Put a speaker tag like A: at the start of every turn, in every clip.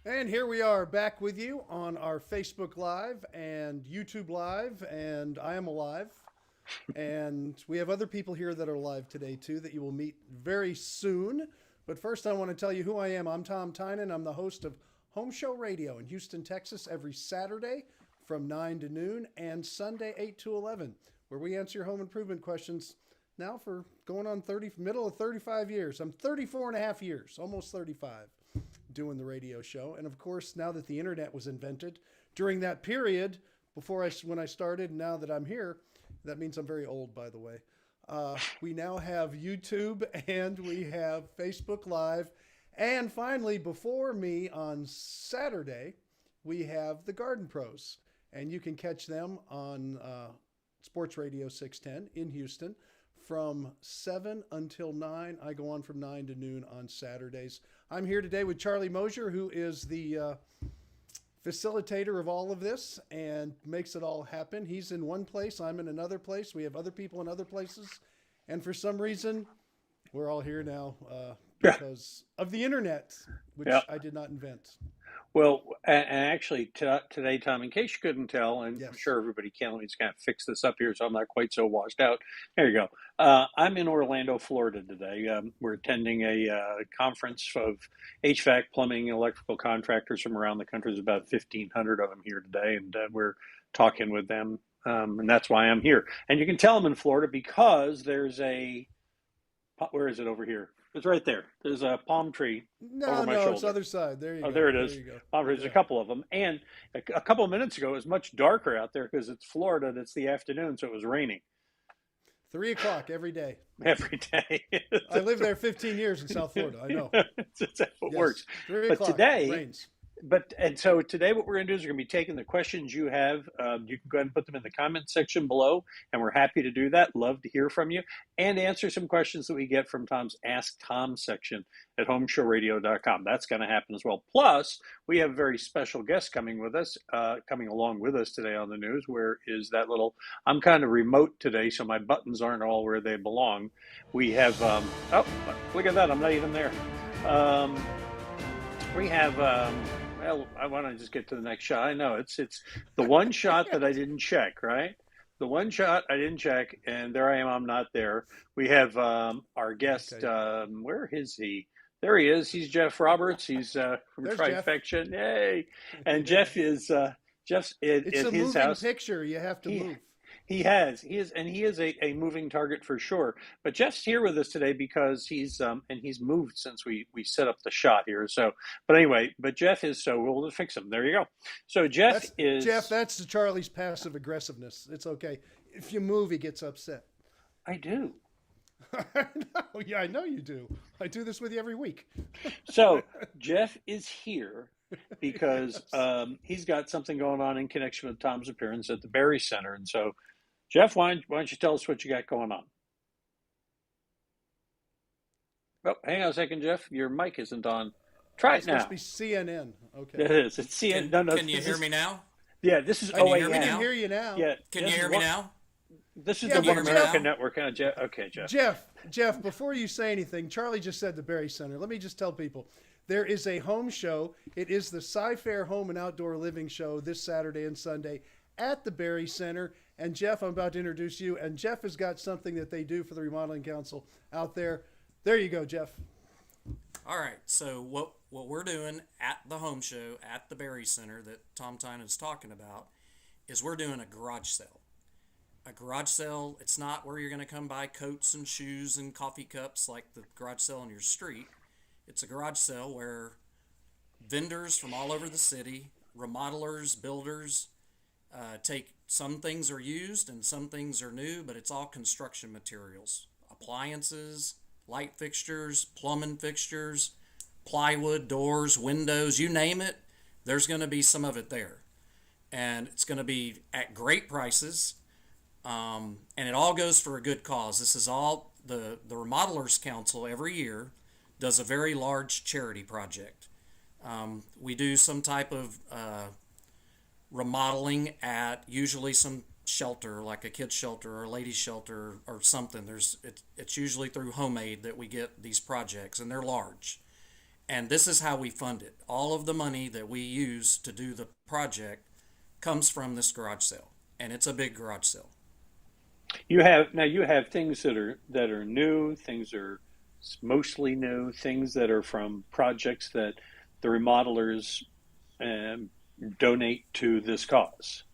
A: And here we are back with you on our Facebook Live and YouTube Live, and I am alive. And we have other people here that are live today too that you will meet very soon. But first, I want to tell you who I am. I'm Tom Tynan. I'm the host of Home Show Radio in Houston, Texas, every Saturday from 9 to noon and Sunday 8 to 11, where we answer your home improvement questions now for going on middle of 35 years. I'm 34 and a half years, almost 35, doing the radio show. And of course, now that the internet was invented, during that period, when I started, now that I'm here, that means I'm very old, by the way. We now have YouTube and we have Facebook Live. And finally, before me on Saturday, we have the Garden Pros. And you can catch them on Sports Radio 610 in Houston from 7 until 9. I go on from 9 to noon on Saturdays. I'm here today with Charlie Mosier, who is the facilitator of all of this and makes it all happen. He's in one place, I'm in another place. We have other people in other places. And for some reason, we're all here now because of the internet, which I did not invent.
B: Well, and actually today, Tom, in case you couldn't tell, and
A: Yes.
B: I'm sure everybody can, let me just kind of fix this up here so I'm not quite so washed out. There you go. I'm in Orlando, Florida today. We're attending a conference of HVAC, plumbing, electrical contractors from around the country. There's about 1,500 of them here today, and we're talking with them, and that's why I'm here. And you can tell I'm in Florida because there's where is it over here? It's right there. There's a palm tree over my shoulder.
A: It's the other side. There you go.
B: There it is.
A: There you go.
B: Palm trees, a couple of them. And a couple of minutes ago, it was much darker out there because it's Florida and it's the afternoon, so it was raining.
A: 3 o'clock every day.
B: Every day.
A: I lived there 15 years in South Florida. I know.
B: That's how it works.
A: 3
B: but
A: o'clock,
B: today,
A: rains.
B: So today what we're going to do is we're going to be taking the questions you have. You can go ahead and put them in the comment section below, and we're happy to do that. Love to hear from you and answer some questions that we get from Tom's Ask Tom section at homeshowradio.com. That's going to happen as well. Plus, we have a very special guest coming along with us today on the news. Where is that little? I'm kind of remote today, so my buttons aren't all where they belong. We have, oh, look at that. I'm not even there. We have, well, I want to just get to the next shot. I know it's the one shot that I didn't check, right? The one shot I didn't check, and there I am. I'm not there. We have our guest. Okay. Where is he? There he is. He's Jeff Roberts. He's from Trifection. Yay! And Jeff is Jeff's at his house.
A: It's a moving picture. You have to move.
B: He is a moving target for sure. But Jeff's here with us today because he's moved since we set up the shot here. So, but Jeff is, so we'll just fix him. There you go. So Jeff,
A: that's Charlie's passive aggressiveness. It's okay. If you move, he gets upset.
B: I do.
A: I know you do. I do this with you every week.
B: So Jeff is here because he's got something going on in connection with Tom's appearance at the Berry Center. And so, Jeff, why don't you tell us what you got going on? Oh, hang on a second, Jeff. Your mic isn't on. Try it now.
A: It's supposed to be CNN. Okay.
B: It is. It's CNN.
C: Can you hear me now?
B: Yeah, this is
A: OAN. I can hear you now.
B: Yeah.
C: Can you hear me now?
B: This is the One America Network. Jeff. Okay, Jeff.
A: Jeff, before you say anything, Charlie just said the Berry Center. Let me just tell people. There is a home show. It is the Sci-Fair Home and Outdoor Living Show this Saturday and Sunday at the Berry Center. And Jeff, I'm about to introduce you. And Jeff has got something that they do for the Remodeling Council out there. There you go, Jeff.
C: All right. So what we're doing at the home show at the Berry Center that Tom Tynan is talking about is we're doing a garage sale. A garage sale, it's not where you're going to come buy coats and shoes and coffee cups like the garage sale on your street. It's a garage sale where vendors from all over the city, remodelers, builders, take some things are used and some things are new, but it's all construction materials, appliances, light fixtures, plumbing fixtures, plywood, doors, windows, you name it, there's going to be some of it there. And it's going to be at great prices, and it all goes for a good cause. This is all, the Remodelers Council every year does a very large charity project. We do some type of remodeling at usually some shelter, like a kid's shelter or a ladies' shelter or something. It's usually through Home Aid that we get these projects, and they're large. And this is how we fund it. All of the money that we use to do the project comes from this garage sale, and it's a big garage sale.
B: You have things that are new, things are mostly new, things that are from projects that the remodelers um, donate to this cause.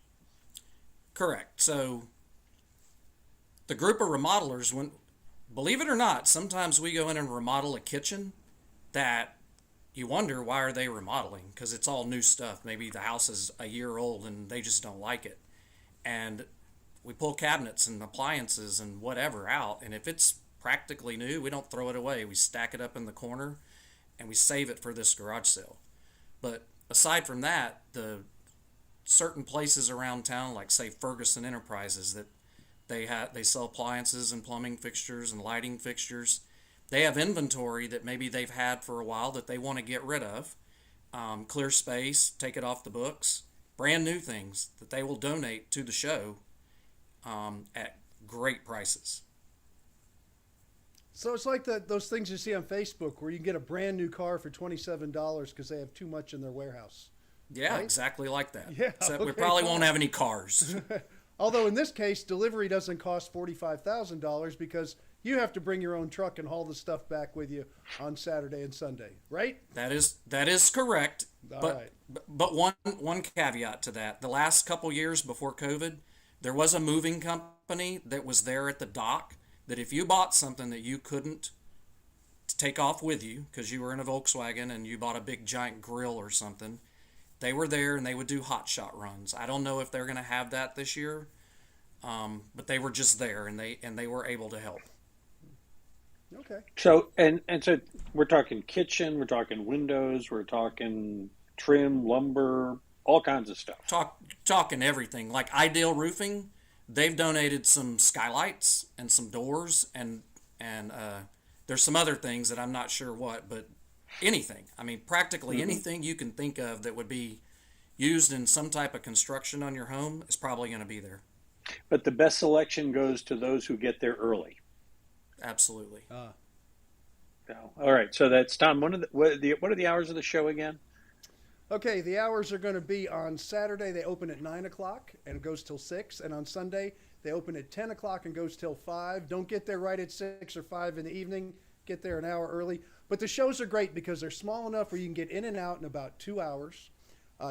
C: Correct. So the group of remodelers, when believe it or not, sometimes we go in and remodel a kitchen that you wonder why are they remodeling, because it's all new stuff. Maybe the house is a year old and they just don't like it. And we pull cabinets and appliances and whatever out, and if it's practically new, we don't throw it away. We stack it up in the corner and we save it for this garage sale. But aside from that, the certain places around town, like say Ferguson Enterprises, that they sell appliances and plumbing fixtures and lighting fixtures. They have inventory that maybe they've had for a while that they want to get rid of, clear space, take it off the books, brand new things that they will donate to the show at great prices.
A: So it's like those things you see on Facebook where you can get a brand new car for $27 because they have too much in their warehouse.
C: Yeah,
A: right?
C: Exactly like that.
A: Yeah,
C: Except we
A: okay,
C: probably
A: fine.
C: won't have any cars.
A: Although in this case, delivery doesn't cost $45,000 because you have to bring your own truck and haul the stuff back with you on Saturday and Sunday, right?
C: That is correct.
A: All
C: But
A: right.
C: but one caveat to that: the last couple years before COVID, there was a moving company that was there at the dock. That if you bought something that you couldn't take off with you because you were in a Volkswagen and you bought a big giant grill or something, they were there and they would do hot shot runs. I don't know if they're going to have that this year, but they were just there and they were able to help.
A: Okay.
B: So so we're talking kitchen, we're talking windows, we're talking trim, lumber, all kinds of stuff.
C: Talking everything like Ideal Roofing. They've donated some skylights and some doors and there's some other things that I'm not sure what, but anything. I mean, practically anything you can think of that would be used in some type of construction on your home is probably going to be there.
B: But the best selection goes to those who get there early.
C: Absolutely.
B: So, all right, so that's Tom. What are the hours of the show again?
A: Okay, the hours are going to be on Saturday. They open at 9 o'clock and it goes till 6. And on Sunday, they open at 10 o'clock and goes till 5. Don't get there right at 6 or 5 in the evening. Get there an hour early. But the shows are great because they're small enough where you can get in and out in about 2 hours.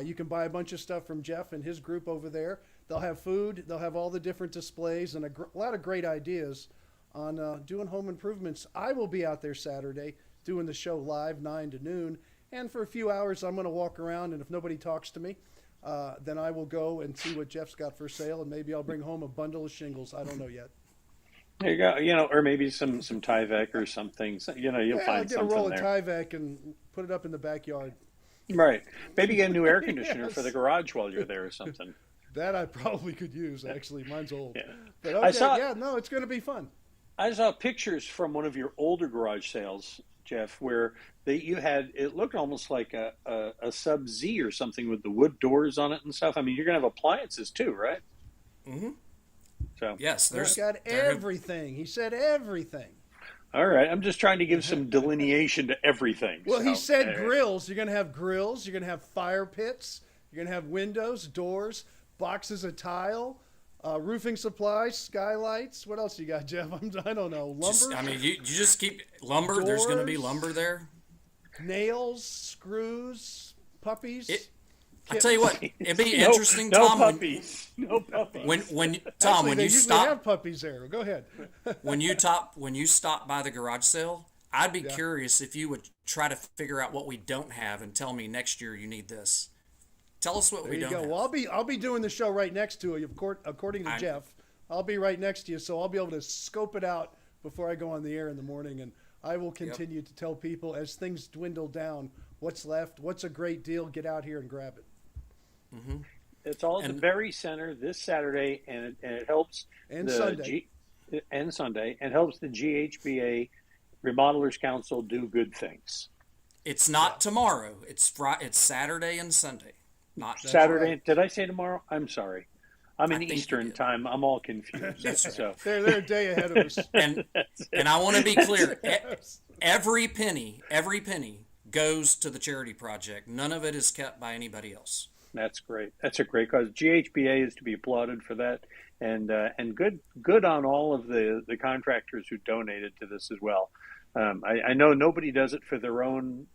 A: You can buy a bunch of stuff from Jeff and his group over there. They'll have food. They'll have all the different displays and a lot of great ideas on doing home improvements. I will be out there Saturday doing the show live 9 to noon. And for a few hours, I'm going to walk around, and if nobody talks to me, then I will go and see what Jeff's got for sale, and maybe I'll bring home a bundle of shingles. I don't know yet.
B: There you go. Or maybe some Tyvek or something. So, you'll
A: I'll
B: find
A: get a
B: something
A: roll
B: there.
A: of Tyvek and put it up in the backyard.
B: Right. Maybe get a new air conditioner
A: Yes.
B: for the garage while you're there or something.
A: That I probably could use, actually. Mine's old.
B: Yeah.
A: But
B: I
A: okay,
B: saw-
A: no, it's going to be fun.
B: I saw pictures from one of your older garage sales, Jeff, where it looked almost like a Sub-Z or something with the wood doors on it and stuff. I mean, you're going to have appliances too, right?
C: Mm-hmm.
B: So
C: Yes,
A: He's got everything. He said everything.
B: all right, I'm just trying to give some delineation to everything.
A: Well, he
B: So,
A: said grills. You're going to have grills. You're going to have fire pits. You're going to have windows, doors, boxes of tile, roofing supplies, skylights. What else you got, Jeff? I don't know. Lumber,
C: You just keep lumber. There's going to be
A: Doors.
C: lumber there.
A: nails, screws, puppies.
C: I tell you what, it'd be
B: no,
C: interesting,
B: no
C: Tom.
B: puppies. No puppies.
C: When Tom,
A: Actually,
C: when
A: they
C: you
A: usually
C: stop
A: have puppies there. Go ahead.
C: when you stop by the garage sale, I'd be curious if you would try to figure out what we don't have and tell me next year you need this. Tell us what
A: There
C: we
A: you
C: don't
A: go.
C: have.
A: Well, I'll be doing the show right next to you, according to
C: I-
A: Jeff. I'll be right next to you, so I'll be able to scope it out before I go on the air in the morning, and I will continue to tell people as things dwindle down what's left, what's a great deal, get out here and grab it.
B: It's all at the Berry Center this Saturday, and it helps
A: And
B: the
A: Sunday.
B: Sunday, and helps the GHBA Remodelers Council do good things.
C: It's not tomorrow. It's Saturday and Sunday. Not
B: Saturday.
A: right.
B: Did I say tomorrow? I'm sorry. I'm in
C: think you
B: Eastern
C: did.
B: time. I'm all confused.
C: That's right.
B: So
A: They're a day ahead of us.
C: And I want to be clear. Every penny goes to the charity project. None of it is kept by anybody else.
B: That's great. That's a great cause. GHBA is to be applauded for that, and good on all of the contractors who donated to this as well. I know nobody does it for their own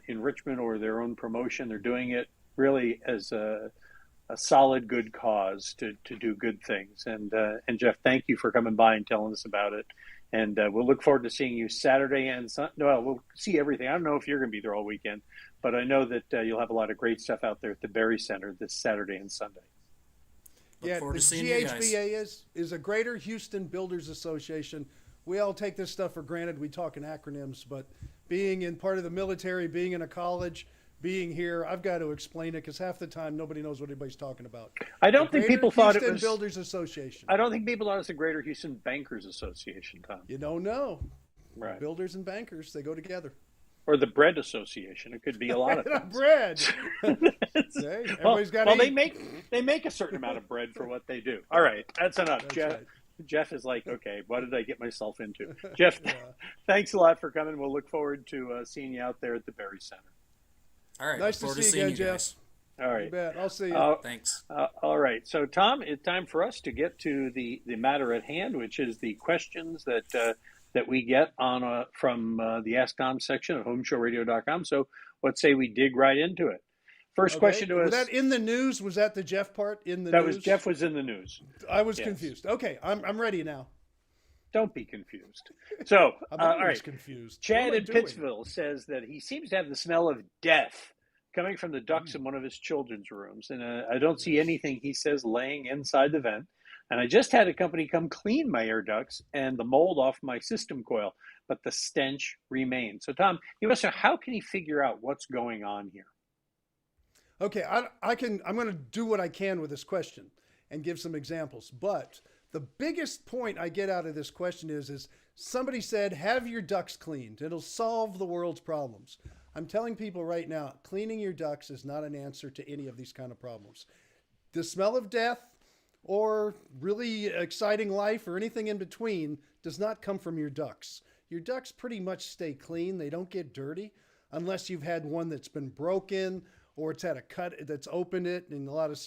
B: enrichment or their own promotion. They're doing it really as a solid good cause to do good things. And Jeff, thank you for coming by and telling us about it. And we'll look forward to seeing you Saturday and Sunday. Well, we'll see everything. I don't know if you're going to be there all weekend, but I know that you'll have a lot of great stuff out there at the Berry Center this Saturday and Sunday.
C: Look forward to seeing
A: GHBA
C: you guys.
A: is a Greater Houston Builders Association. We all take this stuff for granted. We talk in acronyms, but being in part of the military, being in a college, being here, I've got to explain it because half the time nobody knows what anybody's talking about.
B: I don't think people thought it was
A: Builders Association.
B: I don't think people thought it was the Greater Houston Bankers Association, Tom.
A: You don't know.
B: Right.
A: Builders and bankers, they go together.
B: Or the Bread Association. It could be a lot of things.
A: Bread. Hey, everybody's got to eat.
B: They make a certain amount of bread for what they do. All right, that's enough.
A: That's
B: Jeff.
A: right.
B: Jeff is like, okay, what did I get myself into? Jeff, thanks a lot for coming. We'll look forward to seeing you out there at the Berry Center.
C: All right.
A: Nice to see you again, Jeff.
B: All right.
A: You bet. I'll see you.
C: Thanks.
B: All right. So, Tom, it's time for us to get to the matter at hand, which is the questions that we get on from the AskTom section of homeshowradio.com. So let's say we dig right into it. First question to us.
A: Was that in the news? Was that the Jeff part in the news?
B: Jeff was in the news.
A: I was confused. Okay, I'm ready now.
B: Don't be confused. So,
A: I'm
B: all
A: always
B: right.
A: confused.
B: Chad
A: What am I
B: in
A: doing?
B: Pittsville says that he seems to have the smell of death coming from the ducts in one of his children's rooms. And I don't see anything, he says, laying inside the vent. And I just had a company come clean my air ducts and the mold off my system coil, but the stench remains. So, Tom, you must know, how can he figure out what's going on here?
A: Okay, I'm going to do what I can with this question and give some examples. But the biggest point I get out of this question is somebody said, have your ducts cleaned. It'll solve the world's problems. I'm telling people right now, cleaning your ducts is not an answer to any of these kind of problems. The smell of death or really exciting life or anything in between does not come from your ducts. Your ducts pretty much stay clean. They don't get dirty unless you've had one that's been broken or it's had a cut that's opened it and a lot of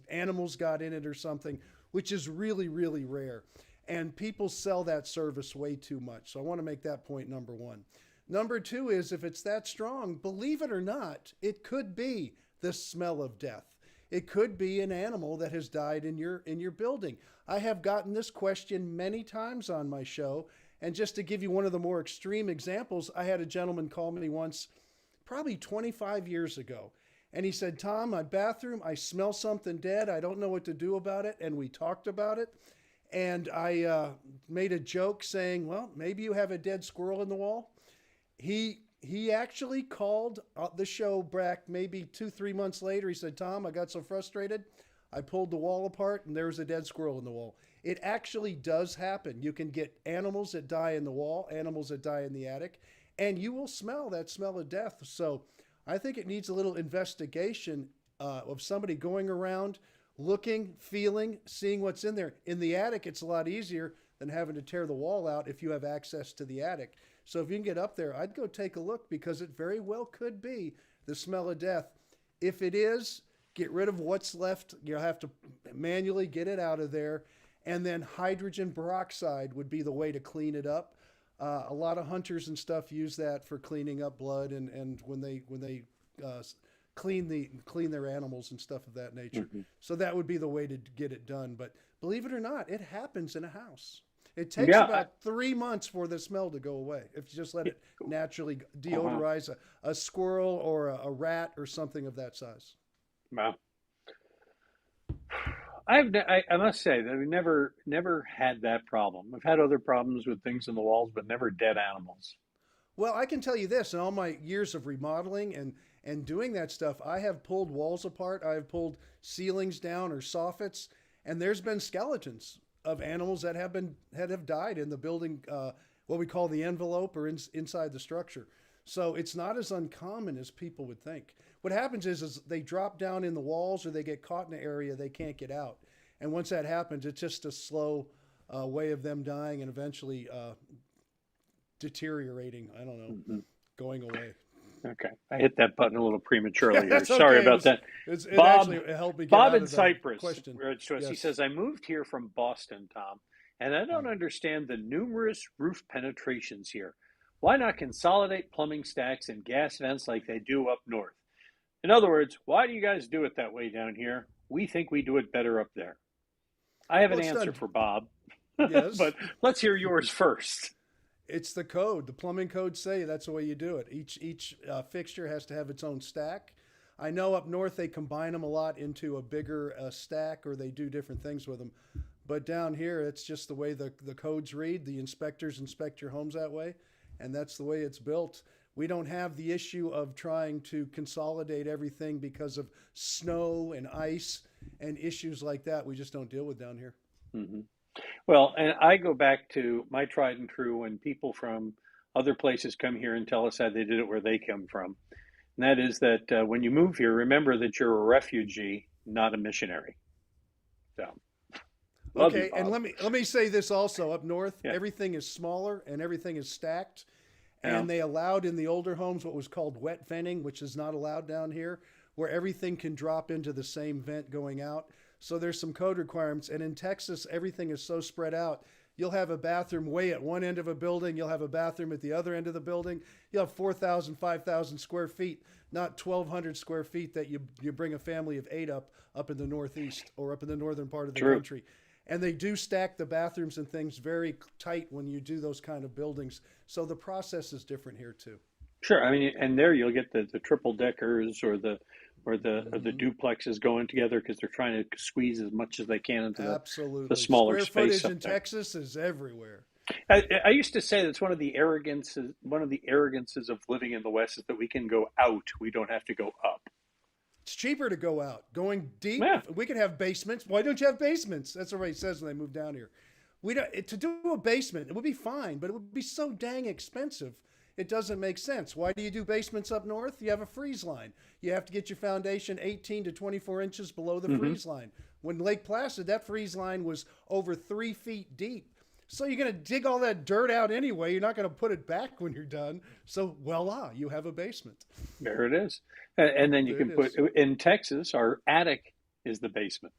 A: animals got in it or something, which is really, really rare. And people sell that service way too much. So I want to make that point number one. Number two is if it's that strong, believe it or not, it could be the smell of death. It could be an animal that has died in your building. I have gotten this question many times on my show. And just to give you one of the more extreme examples, I had a gentleman call me once, probably 25 years ago. And he said, Tom, my bathroom, I smell something dead. I don't know what to do about it. And we talked about it. And I made a joke saying, well, maybe you have a dead squirrel in the wall. He actually called the show back maybe 2-3 months later. He said, Tom, I got so frustrated. I pulled the wall apart and there was a dead squirrel in the wall. It actually does happen. You can get animals that die in the wall, animals that die in the attic, and you will smell that smell of death. So I think it needs a little investigation of somebody going around, looking, feeling, seeing what's in there. In the attic, it's a lot easier than having to tear the wall out if you have access to the attic. So if you can get up there, I'd go take a look because it very well could be the smell of death. If it is, get rid of what's left. You'll have to manually get it out of there. And then hydrogen peroxide would be the way to clean it up. A lot of hunters and stuff use that for cleaning up blood and when they clean their animals and stuff of that nature. Mm-hmm. So that would be the way to get it done. But believe it or not, it happens in a house. It takes about 3 months for the smell to go away if you just let it naturally deodorize a squirrel or a rat or something of that size.
B: Wow. I must say that we've never had that problem. We've had other problems with things in the walls, but never dead animals.
A: Well, I can tell you this, in all my years of remodeling and doing that stuff, I have pulled walls apart. I have pulled ceilings down or soffits, and there's been skeletons of animals that have died in the building, what we call the envelope or inside the structure. So it's not as uncommon as people would think. What happens is they drop down in the walls or they get caught in an area they can't get out. And once that happens, it's just a slow way of them dying and eventually deteriorating, I don't know, going away.
B: Okay, I hit that button a little prematurely here.
A: That's
B: Sorry
A: okay.
B: about that.
A: It
B: Bob,
A: actually helped me get
B: Bob
A: out
B: in
A: of the
B: Cyprus
A: question.
B: writes to us. He
A: Yes.
B: says, "I moved here from Boston, Tom, and I don't understand the numerous roof penetrations here. Why not consolidate plumbing stacks and gas vents like they do up north? In other words, why do you guys do it that way down here? We think we do it better up there." I have
A: Well,
B: an
A: it's
B: answer
A: done.
B: for Bob,
A: Yes.
B: but let's hear yours first.
A: It's the code. The plumbing codes say that's the way you do it. Each fixture has to have its own stack. I know up north they combine them a lot into a bigger stack, or they do different things with them. But down here, it's just the way the codes read. The inspectors inspect your homes that way, and that's the way it's built. We don't have the issue of trying to consolidate everything because of snow and ice and issues like that. We just don't deal with down here.
B: Mm-hmm. Well, and I go back to my tried and true when people from other places come here and tell us how they did it where they come from. And that is that when you move here, remember that you're a refugee, not a missionary. So, love you,
A: Okay, and
B: Bob.
A: let me say this also. Up north,
B: Yeah.
A: everything is smaller and everything is stacked.
B: Yeah.
A: And they allowed in the older homes what was called wet venting, which is not allowed down here, where everything can drop into the same vent going out. So there's some code requirements. And in Texas, everything is so spread out. You'll have a bathroom way at one end of a building. You'll have a bathroom at the other end of the building. You'll have 4,000, 5,000 square feet, not 1,200 square feet that you bring a family of 8 up in the Northeast or up in the northern part of the
B: True.
A: country. And they do stack the bathrooms and things very tight when you do those kind of buildings. So the process is different here too.
B: Sure. I mean, and there you'll get the triple deckers or the duplexes going together because they're trying to squeeze as much as they can into
A: Absolutely.
B: the smaller
A: Square
B: space
A: footage
B: up
A: in
B: there.
A: Texas is everywhere.
B: I used to say that's one of the arrogances of living in the West is that we can go out, we don't have to go up.
A: It's cheaper to go out. Going deep,
B: Yeah.
A: we could have basements. Why don't you have basements? That's what everybody says when they move down here. We don't, to do a basement, it would be fine, but it would be so dang expensive. It doesn't make sense. Why do you do basements up north? You have a freeze line. You have to get your foundation 18 to 24 inches below the freeze line. When Lake Placid, that freeze line was over 3 feet deep. So you're going to dig all that dirt out anyway. You're not going to put it back when you're done. So voila, you have a basement.
B: There it is. And then you
A: There
B: can
A: it
B: put,
A: is.
B: in Texas, our attic is the basement.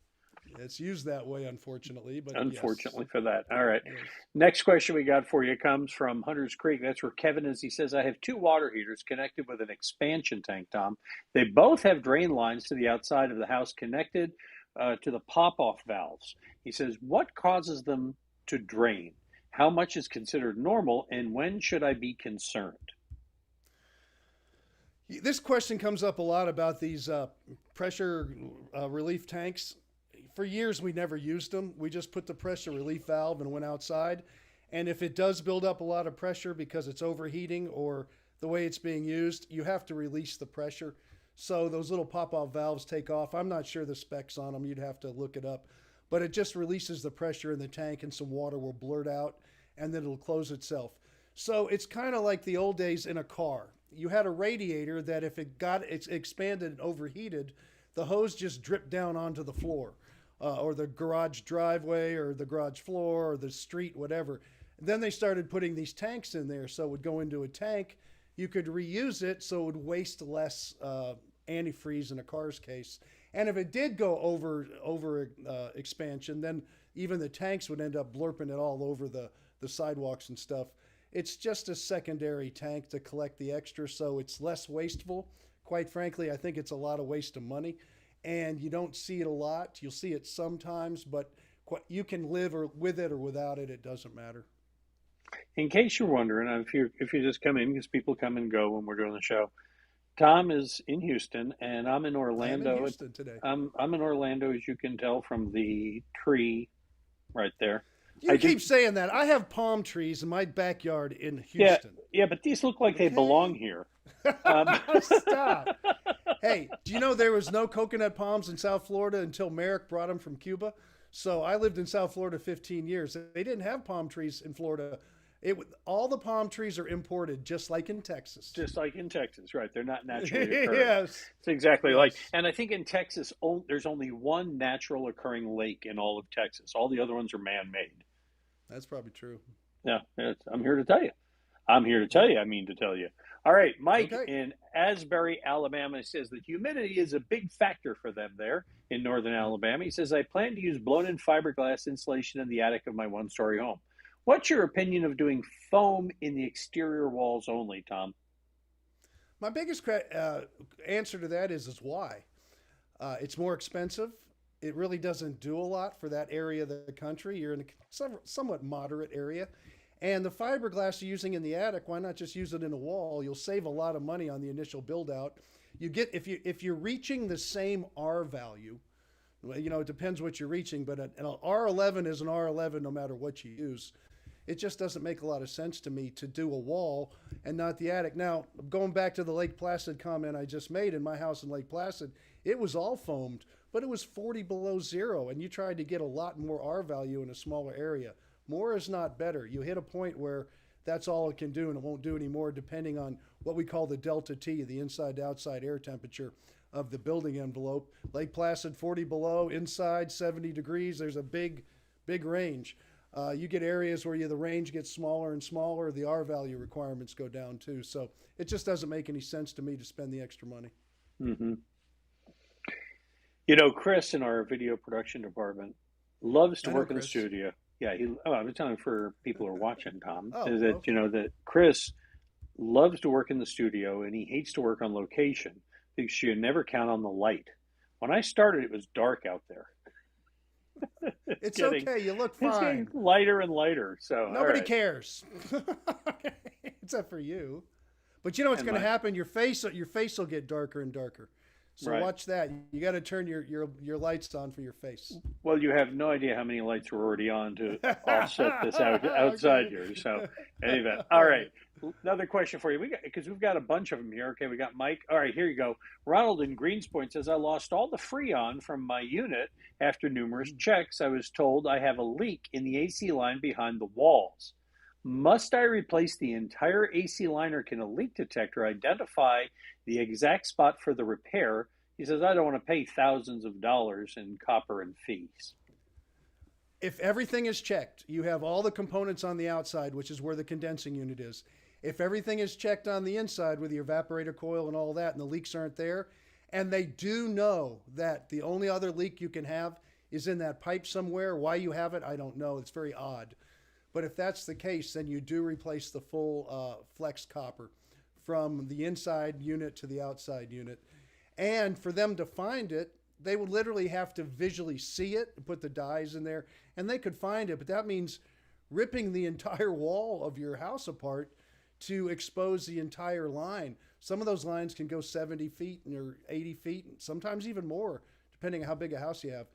A: It's used that way, unfortunately. But
B: Unfortunately for that. All right.
A: Yes.
B: Next question we got for you comes from Hunter's Creek. That's where Kevin is. He says, I have 2 water heaters connected with an expansion tank, Tom. They both have drain lines to the outside of the house connected to the pop-off valves. He says, what causes them to drain? How much is considered normal, and when should I be concerned?
A: This question comes up a lot about these pressure relief tanks. For years, we never used them. We just put the pressure relief valve and went outside. And if it does build up a lot of pressure because it's overheating or the way it's being used, you have to release the pressure. So those little pop-off valves take off. I'm not sure the specs on them. You'd have to look it up. But it just releases the pressure in the tank and some water will blurt out and then it'll close itself. So it's kind of like the old days in a car. You had a radiator that if it's expanded and overheated, the hose just dripped down onto the floor. Or the garage driveway or the garage floor or the street, whatever. And then they started putting these tanks in there. So it would go into a tank. You could reuse it so it would waste less antifreeze in a car's case. And if it did go over expansion, then even the tanks would end up blurping it all over the sidewalks and stuff. It's just a secondary tank to collect the extra, so it's less wasteful. Quite frankly, I think it's a lot of waste of money. And you don't see it a lot. You'll see it sometimes, but you can live with it or without it. It doesn't matter.
B: In case you're wondering, if you just come in, because people come and go when we're doing the show, Tom is in Houston, and I'm in Orlando.
A: I'm in Houston today.
B: I'm in Orlando, as you can tell from the tree right there.
A: You keep saying that. I have palm trees in my backyard in Houston.
B: Yeah, but these look like they belong here.
A: Stop. Hey, do you know there was no coconut palms in South Florida until Merrick brought them from Cuba? So I lived in South Florida 15 years. They didn't have palm trees in Florida. All the palm trees are imported, just like in Texas.
B: Just like in Texas, right? They're not naturally occurring.
A: Yes.
B: It's exactly like, and I think in Texas, there's only one natural occurring lake in all of Texas. All the other ones are man-made.
A: That's probably true.
B: Yeah, I'm here to tell you. I'm here to tell you. I mean to tell you. All right, Mike
A: Okay.
B: in Asbury, Alabama says that humidity is a big factor for them there in northern Alabama. He says, I plan to use blown-in fiberglass insulation in the attic of my one-story home. What's your opinion of doing foam in the exterior walls only, Tom?
A: My biggest answer to that is why. It's more expensive. It really doesn't do a lot for that area of the country. You're in a somewhat moderate area. And the fiberglass you're using in the attic, why not just use it in a wall? You'll save a lot of money on the initial build out. You get if you're reaching the same R value, you know, it depends what you're reaching, but an R11 is an R11 no matter what you use. It just doesn't make a lot of sense to me to do a wall and not the attic. Now, going back to the Lake Placid comment I just made, in my house in Lake Placid, it was all foamed, but it was 40 below zero, and you tried to get a lot more R value in a smaller area. More is not better. You hit a point where that's all it can do, and it won't do any more depending on what we call the delta T, the inside to outside air temperature of the building envelope. Lake Placid, 40 below, inside 70 degrees. There's a big range. You get areas where the range gets smaller and smaller, the R value requirements go down too. So it just doesn't make any sense to me to spend the extra money.
B: Mm-hmm. You know, Chris in our video production department loves to work in the studio. Yeah, I'm telling for people who are watching, Tom, is that,
A: okay.
B: you know, that Chris loves to work in the studio and he hates to work on location because you never count on the light. When I started, it was dark out there.
A: It's okay. You look fine.
B: It's getting lighter and lighter. So
A: nobody cares, except for you. But you know what's going to happen? Your face will get darker and darker. So watch that. You got to turn your lights on for your face.
B: Well, you have no idea how many lights are already on to offset this outside here. So anyway, all right. Another question for you. We've got a bunch of them here. Okay, we got Mike. All right, here you go. Ronald in Greenspoint says, I lost all the Freon from my unit after numerous checks. I was told I have a leak in the AC line behind the walls. Must I replace the entire AC line, or can a leak detector identify the exact spot for the repair? He says, I don't want to pay thousands of dollars in copper and fees.
A: If everything is checked, you have all the components on the outside, which is where the condensing unit is. If everything is checked on the inside with your evaporator coil and all that, and the leaks aren't there, and they do know that the only other leak you can have is in that pipe somewhere, why you have it, I don't know. It's very odd. But if that's the case, then you do replace the full flex copper from the inside unit to the outside unit. And for them to find it, they would literally have to visually see it and put the dies in there, and they could find it. But that means ripping the entire wall of your house apart to expose the entire line. Some of those lines can go 70 feet or 80 feet, sometimes even more, depending on how big a house you have.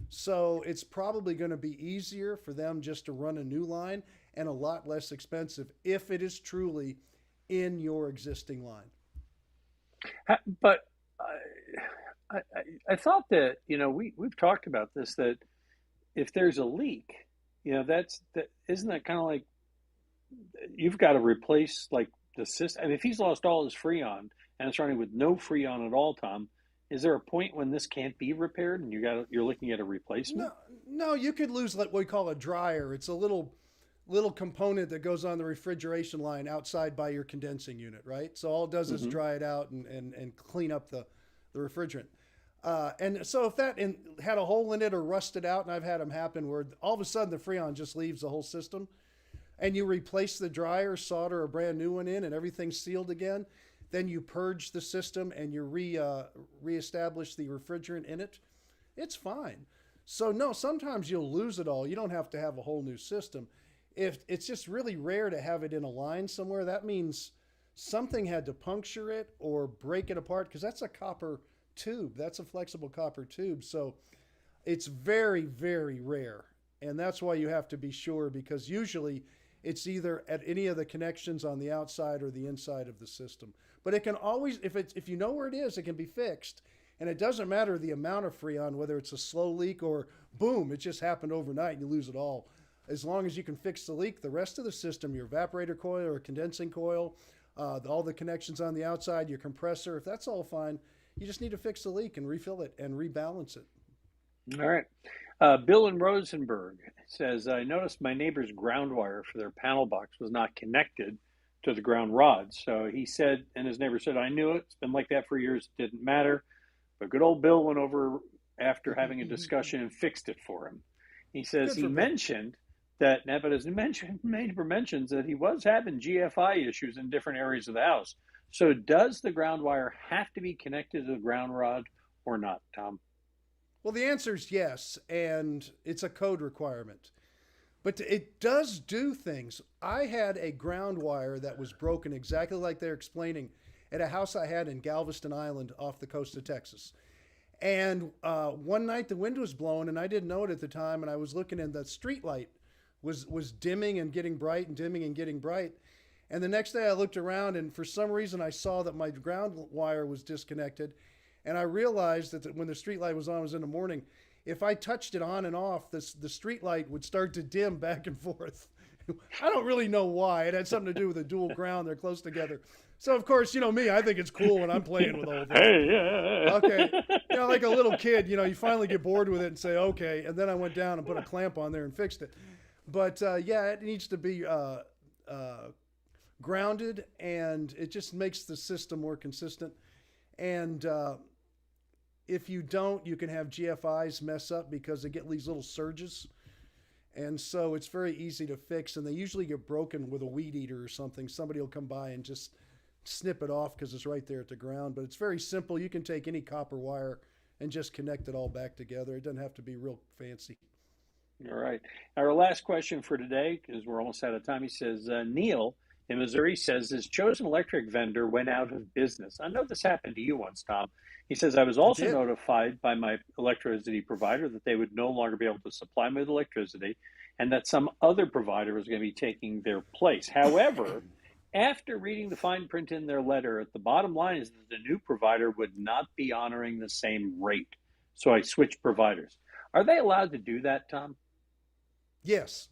A: So it's probably going to be easier for them just to run a new line and a lot less expensive if it is truly in your existing line.
B: But I thought that, you know, we've talked about this, that if there's a leak, you know, isn't that kind of like you've got to replace like the system? I mean, if he's lost all his Freon and it's running with no Freon at all, Tom, is there a point when this can't be repaired and you're looking at a replacement?
A: No, you could lose what we call a dryer. It's a little component that goes on the refrigeration line outside by your condensing unit, right? So all it does is dry it out and clean up the refrigerant. And so if that had a hole in it or rusted out, and I've had them happen where all of a sudden the Freon just leaves the whole system, and you replace the dryer, solder a brand new one in, and everything's sealed again, then you purge the system and you reestablish the refrigerant in it, it's fine. So no, sometimes you'll lose it all. You don't have to have a whole new system. If it's just really rare to have it in a line somewhere, that means something had to puncture it or break it apart, because that's a copper tube. That's a flexible copper tube. So it's very, very rare. And that's why you have to be sure, because usually it's either at any of the connections on the outside or the inside of the system. But it can always, if you know where it is, it can be fixed. And it doesn't matter the amount of Freon, whether it's a slow leak or boom, it just happened overnight and you lose it all. As long as you can fix the leak, the rest of the system, your evaporator coil or condensing coil, all the connections on the outside, your compressor, if that's all fine, you just need to fix the leak and refill it and rebalance it.
B: All right. Bill in Rosenberg says, I noticed my neighbor's ground wire for their panel box was not connected to the ground rod. So he said, and his neighbor said, I knew it. It's been like that for years. It didn't matter. But good old Bill went over after having a discussion and fixed it for him. He says
A: Good
B: he
A: for Bill.
B: mentioned that, but his neighbor mentions that he was having GFI issues in different areas of the house. So does the ground wire have to be connected to the ground rod or not, Tom?
A: Well, the answer is yes, and it's a code requirement. But it does do things. I had a ground wire that was broken exactly like they're explaining at a house I had in Galveston Island off the coast of Texas. And one night the wind was blowing, and I didn't know it at the time. And I was looking, and the street light was dimming and getting bright and dimming and getting bright. And the next day I looked around, and for some reason I saw that my ground wire was disconnected. And I realized that when the street light was on, it was in the morning. If I touched it on and off, the street light would start to dim back and forth. I don't really know why. It had something to do with the dual ground. They're close together. So, of course, me, I think it's cool when I'm playing with the whole thing.
B: Hey, yeah.
A: Okay. Like a little kid, you finally get bored with it and say, okay. And then I went down and put a clamp on there and fixed it. But, yeah, it needs to be grounded, and it just makes the system more consistent. And if you don't, you can have GFIs mess up because they get these little surges. And so it's very easy to fix, and they usually get broken with a weed eater or something. Somebody will come by and just snip it off because it's right there at the ground. But it's very simple. You can take any copper wire and just connect it all back together. It doesn't have to be real fancy.
B: All right. Our last question for today, because we're almost out of time. He says, Neil in Missouri says his chosen electric vendor went out of business. I know this happened to you once, Tom. He says, I was also notified by my electricity provider that they would no longer be able to supply me with electricity and that some other provider was going to be taking their place. However, after reading the fine print in their letter, the bottom line is that the new provider would not be honoring the same rate. So I switched providers. Are they allowed to do that, Tom?
A: Yes,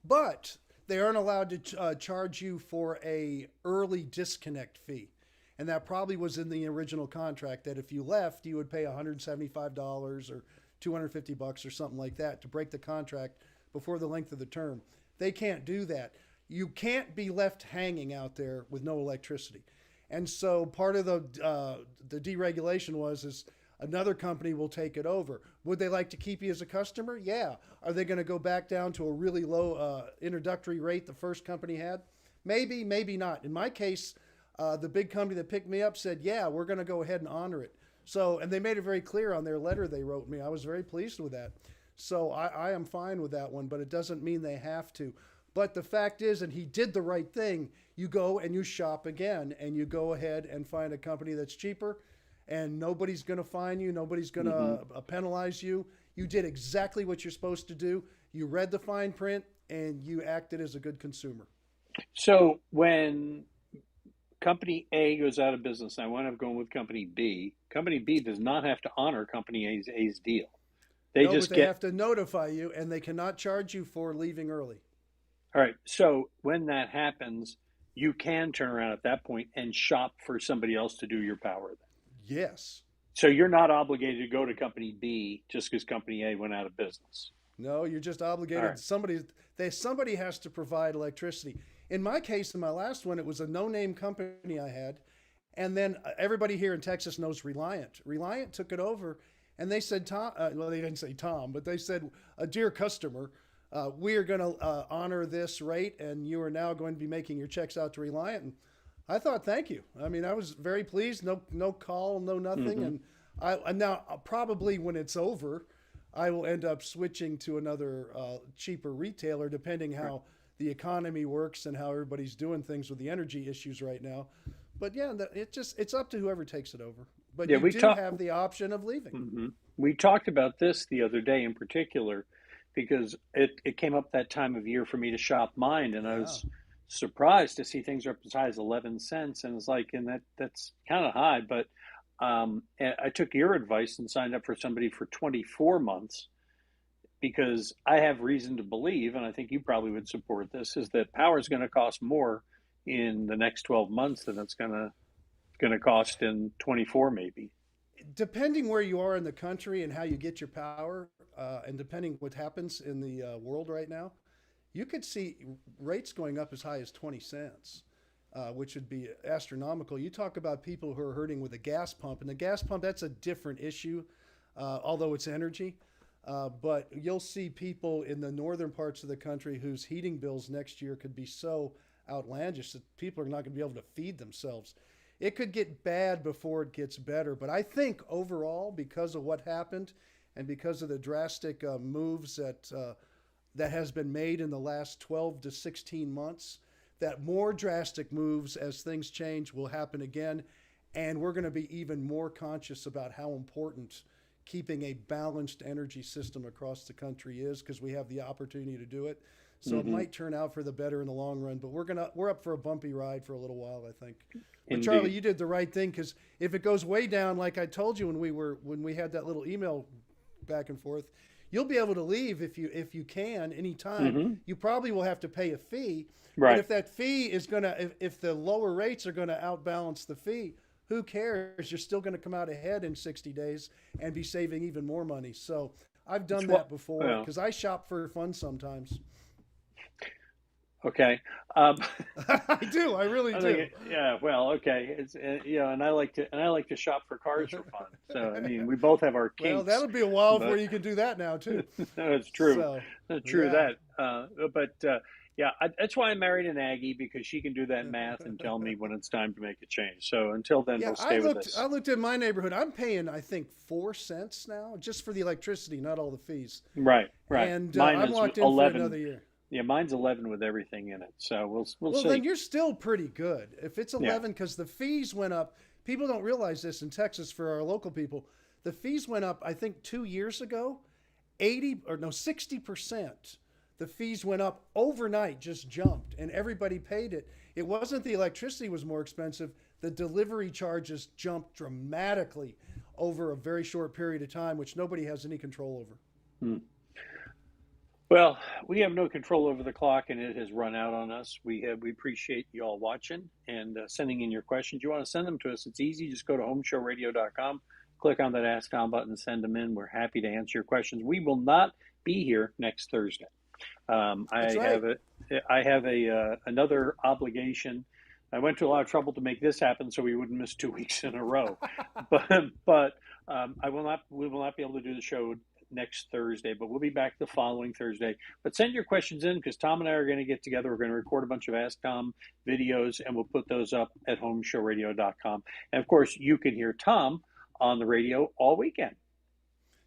A: but they aren't allowed to charge you for a early disconnect fee. And that probably was in the original contract, that if you left, you would pay $175 or $250 or something like that to break the contract before the length of the term. They can't do that. You can't be left hanging out there with no electricity. And so part of the deregulation is another company will take it over. Would they like to keep you as a customer? Yeah. Are they going to go back down to a really low introductory rate the first company had? Maybe, maybe not. In my case, the big company that picked me up said, yeah, we're going to go ahead and honor it. So, and they made it very clear on their letter they wrote me. I was very pleased with that. So I am fine with that one, but it doesn't mean they have to. But the fact is, and he did the right thing, you go and you shop again, and you go ahead and find a company that's cheaper, and nobody's going to fine you. Nobody's going to penalize you. You did exactly what you're supposed to do. You read the fine print, and you acted as a good consumer.
B: So when Company A goes out of business, I wind up going with Company B. Company B does not have to honor Company A's deal. They
A: have to notify you, and they cannot charge you for leaving early.
B: All right. So when that happens, you can turn around at that point and shop for somebody else to do your power then.
A: Yes.
B: So you're not obligated to go to Company B just because Company A went out of business.
A: No, you're just obligated. Right. Somebody has to provide electricity. In my case, in my last one, it was a no-name company I had. And then everybody here in Texas knows Reliant. Reliant took it over, and they said, Tom, well, they didn't say Tom, but they said, dear customer, we are going to honor this rate, and you are now going to be making your checks out to Reliant. And I thought, thank you. I mean, I was very pleased. No call, no nothing. And now probably when it's over, I will end up switching to another cheaper retailer, depending how the economy works and how everybody's doing things with the energy issues right now. But yeah, it's up to whoever takes it over. But you do have the option of leaving.
B: We talked about this the other day in particular, because it came up that time of year for me to shop mine, and I was surprised to see things are up as high as 11 cents. And it's like, and that's kind of high, but I took your advice and signed up for somebody for 24 months because I have reason to believe, and I think you probably would support this, is that power is going to cost more in the next 12 months than it's going to cost in 24 maybe.
A: Depending where you are in the country and how you get your power, and depending what happens in the world right now, you could see rates going up as high as 20 cents. which would be astronomical. You talk about people who are hurting with a gas pump, and the gas pump, that's a different issue, although it's energy. But you'll see people in the northern parts of the country whose heating bills next year could be so outlandish that people are not going to be able to feed themselves. It could get bad before it gets better. But I think overall, because of what happened and because of the drastic moves that has been made in the last 12 to 16 months, that more drastic moves as things change will happen again. And we're going to be even more conscious about how important keeping a balanced energy system across the country is, because we have the opportunity to do it. So it might turn out for the better in the long run, but we're up for a bumpy ride for a little while, I think. But Charlie, you did the right thing, because if it goes way down, like I told you when we had that little email back and forth, you'll be able to leave if you can anytime. You probably will have to pay a fee.
B: Right.
A: But if that fee is if the lower rates are gonna outbalance the fee, who cares? You're still gonna come out ahead in 60 days and be saving even more money. So I've done that before, because I shop for fun sometimes.
B: Okay.
A: I do. I really do.
B: Yeah. Well, okay. It's and I like to shop for cars for fun. So I mean, we both have our kinks.
A: Well, that'll be a while before you can do that now too.
B: That's true.
A: So,
B: that's true.
A: yeah.
B: That's why I married an Aggie, because she can do that math and tell me when it's time to make a change. So until then, we'll stay with this.
A: I looked at my neighborhood. I'm paying, I think, 4 cents now just for the electricity, not all the fees.
B: Right.
A: And
B: Mine
A: I'm
B: is
A: locked in
B: 11.
A: for another year.
B: Yeah, mine's 11 with everything in it. So we'll
A: well,
B: see.
A: Then you're still pretty good. If it's 11, because the fees went up. People don't realize this in Texas for our local people. The fees went up, I think, 2 years ago, 60%. The fees went up overnight, just jumped, and everybody paid it. It wasn't the electricity was more expensive. The delivery charges jumped dramatically over a very short period of time, which nobody has any control over.
B: Well, we have no control over the clock, and it has run out on us. We appreciate you all watching and sending in your questions. You want to send them to us, it's easy. Just go to homeshowradio.com, click on that Ask Tom button, send them in. We're happy to answer your questions. We will not be here next Thursday. I have another obligation. I went to a lot of trouble to make this happen so we wouldn't miss 2 weeks in a row. but we will not be able to do the show next Thursday, but we'll be back the following Thursday. But send your questions in, because Tom and I are going to get together. We're going to record a bunch of Ask Tom videos, and we'll put those up at homeshowradio.com. And of course, you can hear Tom on the radio all weekend.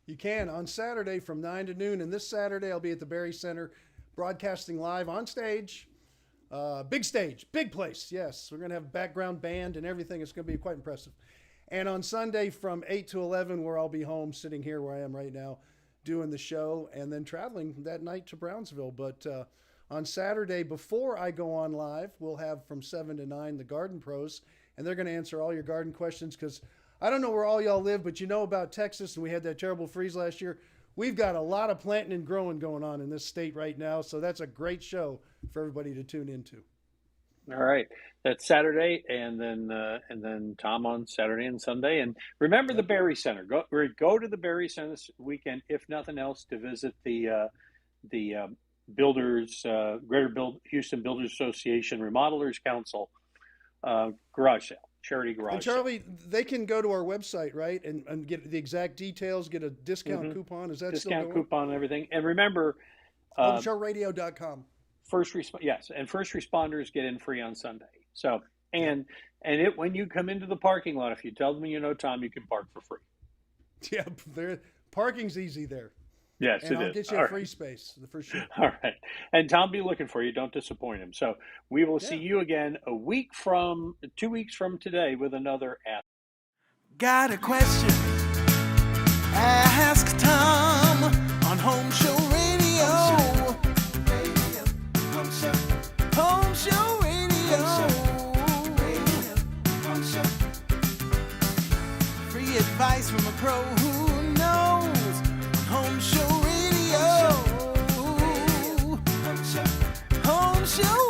A: You can on Saturday from 9 to noon. And this Saturday, I'll be at the Berry Center broadcasting live on stage. Big stage, big place. Yes, we're going to have background band and everything. It's going to be quite impressive. And on Sunday from 8 to 11, where I'll be home sitting here where I am right now doing the show, and then traveling that night to Brownsville. But on Saturday, before I go on live, we'll have from 7 to 9 the Garden Pros, and they're going to answer all your garden questions, because I don't know where all y'all live, but you know about Texas, and we had that terrible freeze last year. We've got a lot of planting and growing going on in this state right now, so that's a great show for everybody to tune into.
B: All right, that's Saturday, and then Tom on Saturday and Sunday. And remember the Berry Center. Go to the Berry Center this weekend, if nothing else, to visit the Builders Houston Builders Association Remodelers Council garage sale, charity garage.
A: And Charlie, they can go to our website, right, and get the exact details, get a discount coupon. Is that
B: discount
A: still going?
B: coupon and everything? And remember,
A: homeshowradio.com.
B: First responders get in free on Sunday. So when you come into the parking lot, if you tell them you know Tom, you can park for free.
A: Yeah, parking's easy there.
B: Yes,
A: and
B: it
A: I'll
B: is.
A: get you a free space for sure.
B: All right, and Tom be looking for you. Don't disappoint him. So we will see you again 2 weeks from today with another Ask.
D: Got a question? Ask Tom on Home Show Radio. Home Show Radio. Free advice from a pro who knows. Home Show Radio. Home Show